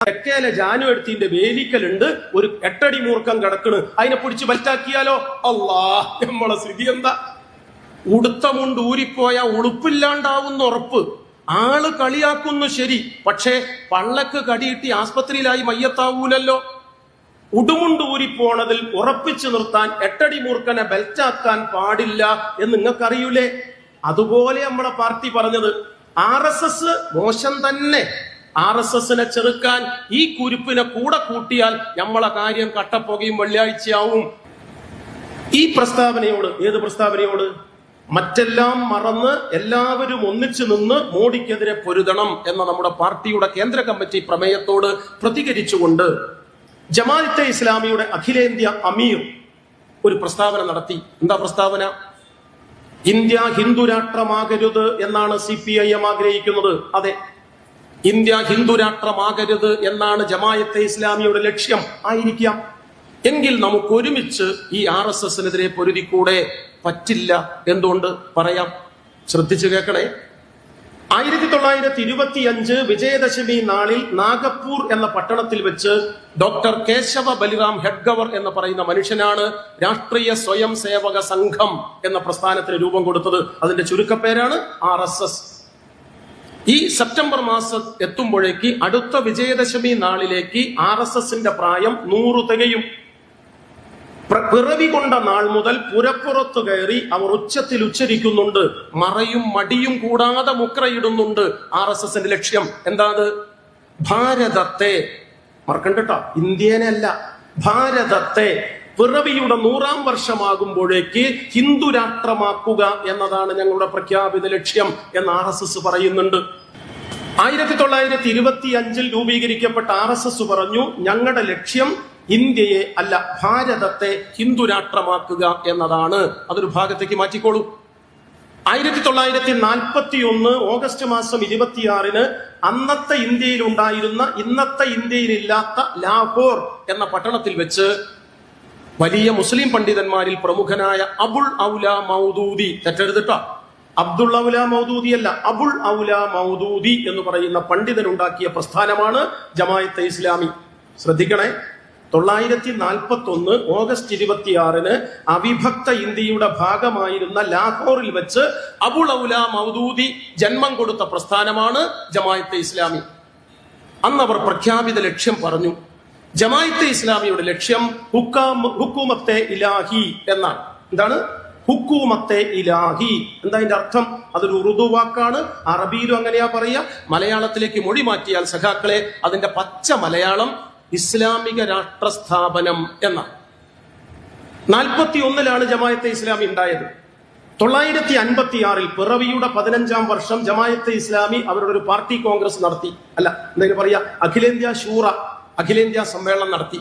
തെക്കേലെ ജാനുവെടുത്തിന്റെ വേലിക്കലുണ്ട്, ഒരു 8 അടി മൂർക്കം കിടക്കണ്, അതിനെ പിടിച്ച് ബെൽറ്റാക്കിയാലോ? അല്ലാ, നമ്മളെ സ്ഥിതി എന്താ? ഉടുത്ത മുണ്ട് ഊരിപ്പോയ ഉളുപ്പില്ലാണ്ടാവുന്ന ഉറപ്പ്. ആള് കളിയാക്കുന്നു ശരി, പക്ഷേ പള്ളക്ക് കടിയിട്ടി ആസ്പത്രിയിലായി മയ്യത്താവൂലല്ലോ. ഉടുമുണ്ട് ഊരിപ്പോണതിൽ ഉറപ്പിച്ചു നിർത്താൻ 8 അടി മൂർക്കനെ ബെൽറ്റാക്കാൻ പാടില്ല എന്ന് നിങ്ങൾക്കറിയൂലേ? അതുപോലെ നമ്മളെ പാർട്ടി പറഞ്ഞത് RSS മോശം തന്നെ. RSSനെ ചെറുക്കാൻ ഈ കുരുപ്പിനെ കൂടെ കൂട്ടിയാൽ നമ്മളെ കാര്യം കട്ടപ്പുകയും വെള്ളിയാഴ്ചയാവും. ഈ പ്രസ്താവനയോട്, ഏത് പ്രസ്താവനയോട്? മറ്റെല്ലാം മറന്ന് എല്ലാവരും ഒന്നിച്ചു നിന്ന് മോഡിക്കെതിരെ പൊരുതണം എന്ന നമ്മുടെ പാർട്ടിയുടെ കേന്ദ്ര കമ്മിറ്റി പ്രമേയത്തോട് പ്രതികരിച്ചുകൊണ്ട് ജമാഅത്തെ ഇസ്ലാമിയുടെ അഖിലേന്ത്യാ അമീർ ഒരു പ്രസ്താവന നടത്തി. എന്താ പ്രസ്താവന? ഇന്ത്യ ഹിന്ദു രാഷ്ട്രമാകരുത് എന്നാണ് CPIM ആഗ്രഹിക്കുന്നത്. അതെ, ഇന്ത്യ ഹിന്ദു രാഷ്ട്രമാകരുത് എന്നാണ് ജമാഅത്തെ ഇസ്ലാമിയുടെ ലക്ഷ്യം. ആയിരിക്കാം. എങ്കിൽ നമുക്ക് ഒരുമിച്ച് ഈ RSSനെതിരെ പൊരുതിക്കൂടെ? പറ്റില്ല. എന്തുകൊണ്ട്? പറയാം, ശ്രദ്ധിച്ചു കേൾക്കണേ. 1925 വിജയദശമി നാളിൽ നാഗപ്പൂർ എന്ന പട്ടണത്തിൽ വെച്ച് ഡോക്ടർ കേശവ ബലിറാം ഹെഡ്ഗവർ എന്ന് പറയുന്ന മനുഷ്യനാണ് രാഷ്ട്രീയ സ്വയം സേവക സംഘം എന്ന പ്രസ്ഥാനത്തിന് രൂപം കൊടുത്തത്. അതിന്റെ ചുരുക്കപ്പേരാണ് RSS. ഈ സെപ്റ്റംബർ മാസം എത്തുമ്പോഴേക്ക് അടുത്ത വിജയദശമി നാളിലേക്ക് RSSന്റെ പ്രായം 100 തികയും. പിറവി കൊണ്ട നാൾ മുതൽ പുരപ്പുറത്ത് കയറി അവർ ഉച്ചത്തിൽ ഉച്ചരിക്കുന്നുണ്ട്, മറയും മടിയും കൂടാതെ മുക്രയിടുന്നുണ്ട്. RSSന്റെ ലക്ഷ്യം എന്താണ്? ഭാരതത്തെ, മറക്കണ്ടട്ടോ, ഇന്ത്യനെ അല്ല, ഭാരതത്തെ പിറവിയുടെ 100ാം വർഷമാകുമ്പോഴേക്ക് ഹിന്ദു രാഷ്ട്രമാക്കുക എന്നതാണ് ഞങ്ങളുടെ പ്രഖ്യാപിത ലക്ഷ്യം എന്ന് RSS പറയുന്നുണ്ട്. 1925 രൂപീകരിക്കപ്പെട്ട RSS പറഞ്ഞു, ഞങ്ങളുടെ ലക്ഷ്യം ഇന്ത്യയെ അല്ല, ഭാരതത്തെ ഹിന്ദു രാഷ്ട്രമാക്കുക എന്നതാണ്. അതൊരു ഭാഗത്തേക്ക് മാറ്റിക്കോളൂ. 1941 ഓഗസ്റ്റ് മാസം 26 അന്നത്തെ ഇന്ത്യയിൽ ഉണ്ടായിരുന്ന, ഇന്നത്തെ ഇന്ത്യയിലില്ലാത്ത ലാഹോർ എന്ന പട്ടണത്തിൽ വെച്ച് വലിയ മുസ്ലിം പണ്ഡിതന്മാരിൽ പ്രമുഖനായ അബുൾ ഔല മൗദൂദി, തെറ്റെഴുതിട്ടോ, അബ്ദുൾ ഔല മൗദൂദി അല്ല, അബുൾ ഔല മൗദൂദി എന്ന് പറയുന്ന പണ്ഡിതൻ ഉണ്ടാക്കിയ പ്രസ്ഥാനമാണ് ജമാഅത്തെ ഇസ്ലാമി. ശ്രദ്ധിക്കണേ, 1941 ഓഗസ്റ്റ് 26 അവിഭക്ത ഇന്ത്യയുടെ ഭാഗമായിരുന്ന ലാഹോറിൽ വെച്ച് അബുൾ ഔല മൗദൂദി ജന്മം കൊടുത്ത പ്രസ്ഥാനമാണ് ജമാഅത്തെ ഇസ്ലാമി. അന്ന് അവർ പ്രഖ്യാപിത ലക്ഷ്യം പറഞ്ഞു. ജമാഅത്തെ ഇസ്ലാമിയുടെ ലക്ഷ്യം ഹുക്കൂമത്തെ ഇലാഹി എന്നാണ്. എന്താണ് ഹുക്കൂമത്തെ ഇലാഹി? എന്താ അതിന്റെ അർത്ഥം? അതൊരു ഉറുദു വാക്കാണ്. അറബിയിലും അങ്ങനെയാ പറയുക. മലയാളത്തിലേക്ക് മൊഴി മാറ്റിയാൽ സഖാക്കളെ, അതിന്റെ പച്ച മലയാളം ഇസ്ലാമിക രാഷ്ട്ര സ്ഥാപനം എന്ന. 41 ജമാഅത്തെ ഇസ്ലാമി ഉണ്ടായത്. 956 പിറവിയുടെ 15ാം വർഷം ജമാഅത്തെ ഇസ്ലാമി അവരുടെ ഒരു പാർട്ടി കോൺഗ്രസ് നടത്തി. അല്ല, എന്താ പറയാ, അഖിലേന്ത്യാ ശൂറ, അഖിലേന്ത്യാ സമ്മേളനം നടത്തി.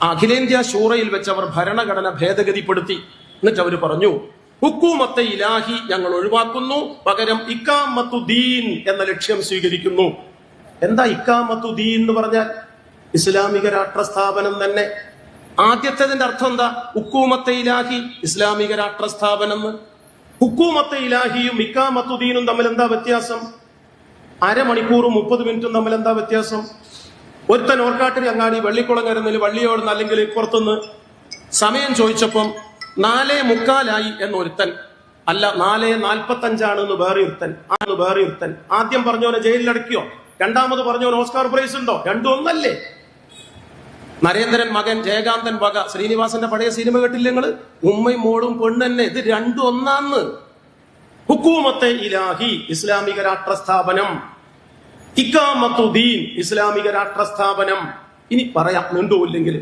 ആ അഖിലേന്ത്യാ ശൂറയിൽ വെച്ച് അവർ ഭരണഘടന ഭേദഗതിപ്പെടുത്തി. എന്നിട്ട് അവർ പറഞ്ഞു, ഹുക്കൂമത്തെ ഇലാഹി ഞങ്ങൾ ഒഴിവാക്കുന്നു, പകരം ഇഖാമത്തുദ്ദീൻ എന്ന ലക്ഷ്യം സ്വീകരിക്കുന്നു. എന്താ ഇഖാമത്തുദ്ദീൻ എന്ന് പറഞ്ഞാൽ? ഇസ്ലാമിക രാഷ്ട്ര സ്ഥാപനം തന്നെ. ആദ്യത്തേതിന്റെ അർത്ഥം എന്താ? ഹുക്കൂമത്തെ ഇലാഹി, ഇസ്ലാമിക രാഷ്ട്ര സ്ഥാപനം. ഹുക്കൂമത്തെ ഇലാഹിയും ഇഖാമത്തുദ്ദീനും തമ്മിൽ എന്താ വ്യത്യാസം? അരമണിക്കൂറും 30 മിനിറ്റും തമ്മിൽ എന്താ വ്യത്യാസം? ഒരുത്തൻ ഓർക്കാട്ടിരി അങ്ങാടി വെള്ളിക്കുളങ്ങരുന്നതിൽ വള്ളിയോടുന്ന് അല്ലെങ്കിൽ പുറത്തുനിന്ന് സമയം ചോദിച്ചപ്പം 4:45 എന്നൊരുത്തൻ, അല്ല 4:45 വേറെ ഒരുത്തൻ. ആദ്യം പറഞ്ഞവനെ ജയിലിലടക്കിയോ? രണ്ടാമത് പറഞ്ഞവൻ ഓസ്കാർ പ്രൈസ് ഉണ്ടോ? രണ്ടും ഒന്നല്ലേ? നരേന്ദ്രൻ മകൻ ജയകാന്തൻ വക ശ്രീനിവാസന്റെ പഴയ സിനിമ കേട്ടില്ല നിങ്ങള്? ഉമ്മയും മോളും പെണ്ണെന്നെ, ഇത് രണ്ടും ഒന്നാന്ന്. ഹുക്കൂമത്തെ ഇലാഹി ഇസ്ലാമിക രാഷ്ട്ര സ്ഥാപനം, ഇഖാമത്തുദ്ദീൻ ഇസ്ലാമിക രാഷ്ട്ര സ്ഥാപനം. ഇനി പറയാം, നീണ്ടുമില്ലെങ്കിൽ,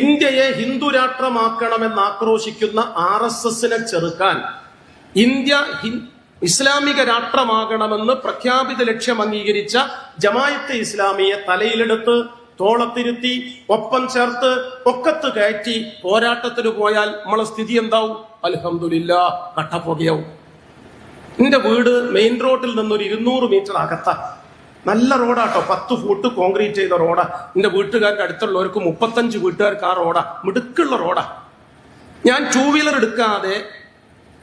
ഇന്ത്യയെ ഹിന്ദു രാഷ്ട്രമാക്കണമെന്ന് ആക്രോശിക്കുന്ന RSSനെ ചെറുക്കാൻ ഇന്ത്യ ഇസ്ലാമിക രാഷ്ട്രമാകണമെന്ന് പ്രഖ്യാപിത ലക്ഷ്യം അംഗീകരിച്ച ജമാഅത്തെ ഇസ്ലാമിയെ തലയിലെടുത്ത് തോളത്തിരുത്തി ഒപ്പം ചേർത്ത് ഒക്കത്ത് കയറ്റി പോരാട്ടത്തിന് പോയാൽ നമ്മളെ സ്ഥിതി എന്താവും? അൽഹംദുലില്ലാ, കട്ടപ്പുകയാവും. എന്റെ വീട് മെയിൻ റോഡിൽ നിന്നൊരു 200 മീറ്റർ അകത്താ. നല്ല റോഡാട്ടോ, 10 ഫൂട്ട് കോൺക്രീറ്റ് ചെയ്ത റോഡാ. എന്റെ വീട്ടുകാർക്ക് അടുത്തുള്ളവർക്ക് 35 വീട്ടുകാർക്ക് ആ റോഡാ, മിടുക്കുള്ള റോഡാ. ഞാൻ 2 വീലർ എടുക്കാതെ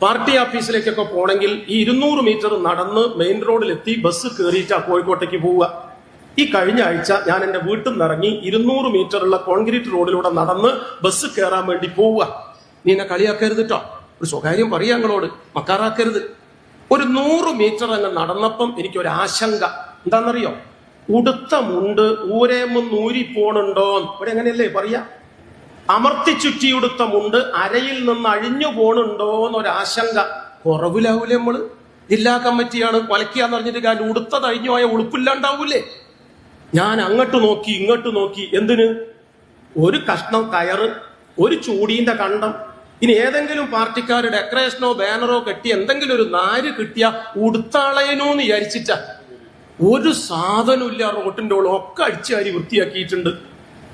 പാർട്ടി ഓഫീസിലേക്കൊക്കെ പോണെങ്കിൽ ഈ 200 മീറ്റർ നടന്ന് മെയിൻ റോഡിലെത്തി ബസ് കയറിയിട്ടാ കോഴിക്കോട്ടേക്ക് പോവുക. ഈ കഴിഞ്ഞ ആഴ്ച ഞാൻ എന്റെ വീട്ടിൽ നിന്ന് ഇറങ്ങി 200 മീറ്ററുള്ള കോൺക്രീറ്റ് റോഡിലൂടെ നടന്ന് ബസ് കയറാൻ വേണ്ടി പോവുക. നീ എന്നെ കളിയാക്കരുത് കേട്ടോ, ഒരു സ്വകാര്യം പറയാ ഞങ്ങളോട്, മക്കാറാക്കരുത്. ഒരു 100 മീറ്റർ അങ്ങ് നടന്നപ്പം എനിക്കൊരു ആശങ്ക. എന്താണെന്നറിയോ? ഉടുത്ത മുണ്ട് ഊരേമൊന്ന് ഊരിപ്പോണുണ്ടോ? ഇവിടെ എങ്ങനെയല്ലേ പറയാ, അമർത്തി ചുറ്റി ഉടുത്ത മുണ്ട് അരയിൽ നിന്ന് അഴിഞ്ഞു പോണുണ്ടോ എന്നൊരാശങ്ക. കുറവിലാവൂലേ നമ്മള്? ജില്ലാ കമ്മിറ്റിയാണ് കൊലക്കാന്ന് പറഞ്ഞിട്ട് കാര്യം ഉടുത്തത് അഴിഞ്ഞു പോയ ഉളുപ്പില്ലാണ്ടാവൂലേ? ഞാൻ അങ്ങോട്ട് നോക്കി ഇങ്ങോട്ട് നോക്കി. എന്തിന്? ഒരു കഷ്ണം കയറ്, ഒരു ചൂടീന്റെ കണ്ടം. ഇനി ഏതെങ്കിലും പാർട്ടിക്കാർ ഡെക്കറേഷനോ ബാനറോ കെട്ടി എന്തെങ്കിലും ഒരു നാര് കിട്ടിയ ഉടുത്താളയനോന്ന് വിചാരിച്ചിട്ടാ. ഒരു സാധനമില്ല റോട്ടിന്റെ ഓളം, ഒക്കെ അടിച്ചാരി വൃത്തിയാക്കിയിട്ടുണ്ട്.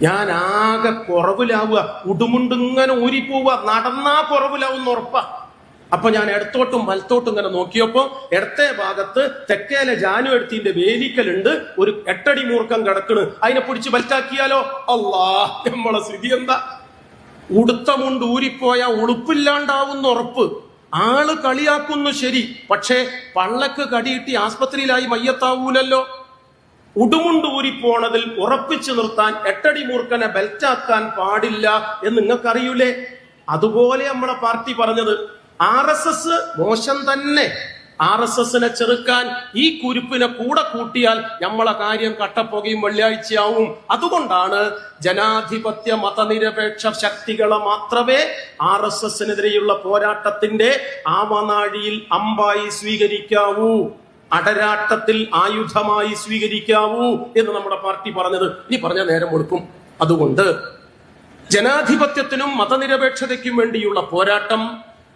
ഞാൻ ആകെ കുറവിലാവുക, ഉടുമുണ്ടിങ്ങനെ ഊരിപ്പോവുക, നടന്നാ കുറവിലാവുന്ന ഉറപ്പാ. അപ്പൊ ഞാൻ ഇടത്തോട്ടും വലത്തോട്ടും ഇങ്ങനെ നോക്കിയപ്പോ ഇടത്തെ ഭാഗത്ത് തെക്കേലെ ജാനുവെടുത്തിന്റെ വേലിക്കലുണ്ട്, ഒരു 8 അടി മൂർക്കം കിടക്കണ്. അതിനെ പിടിച്ച് ബൽറ്റാക്കിയാലോ? അല്ലാ, നമ്മളെ സ്ഥിതി എന്താ? ഉടുത്ത മുണ്ട് ഊരിപ്പോയ ഉളുപ്പില്ലാണ്ടാവുന്ന ഉറപ്പ്. ആള് കളിയാക്കുന്നു ശരി, പക്ഷേ പള്ളക്ക് കടിയിട്ടി ആസ്പത്രിയിലായി മയ്യത്താവൂലല്ലോ. ഉടുമുണ്ട് ഊരിപ്പോണതിൽ ഉറപ്പിച്ചു നിർത്താൻ 8 അടി മൂർക്കനെ ബെൽറ്റാക്കാൻ പാടില്ല എന്ന് നിങ്ങൾക്കറിയൂലേ? അതുപോലെ നമ്മളെ പാർട്ടി പറഞ്ഞത് RSS മോശം തന്നെ. RSSനെ ചെറുക്കാൻ ഈ കുരുപ്പിനെ കൂടെ കൂട്ടിയാൽ നമ്മളെ കാര്യം കട്ടപ്പുകയും വെള്ളിയാഴ്ചയാവും. അതുകൊണ്ടാണ് ജനാധിപത്യ മതനിരപേക്ഷ ശക്തികളെ മാത്രമേ RSSനെതിരെയുള്ള പോരാട്ടത്തിന്റെ ആവനാഴിയിൽ അമ്പായി സ്വീകരിക്കാവൂ, അടരാട്ടത്തിൽ ആയുധമായി സ്വീകരിക്കാവൂ എന്ന് നമ്മുടെ പാർട്ടി പറഞ്ഞത്. ഇനി പറഞ്ഞ നേരം കൊടുക്കും. അതുകൊണ്ട് ജനാധിപത്യത്തിനും മതനിരപേക്ഷതയ്ക്കും വേണ്ടിയുള്ള പോരാട്ടം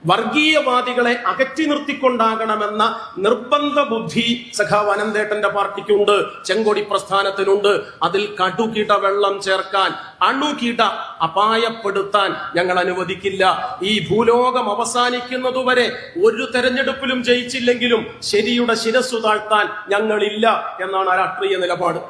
വർഗീയവാദികളെ അകറ്റി നിർത്തിക്കൊണ്ടാകണമെന്ന നിർബന്ധ ബുദ്ധി സഖാവ് അനന്തേട്ടന്റെ പാർട്ടിക്കുണ്ട്, ചെങ്കൊടി പ്രസ്ഥാനത്തിനുണ്ട്. അതിൽ കടുകിട വെള്ളം ചേർക്കാൻ, അണുകിട അപായപ്പെടുത്താൻ ഞങ്ങൾ അനുവദിക്കില്ല. ഈ ഭൂലോകം അവസാനിക്കുന്നതുവരെ ഒരു തെരഞ്ഞെടുപ്പിലും ജയിച്ചില്ലെങ്കിലും ശരിയുടെ ശിരസ്സു താഴ്ത്താൻ ഞങ്ങളില്ല എന്നാണ് രാഷ്ട്രീയ നിലപാട്.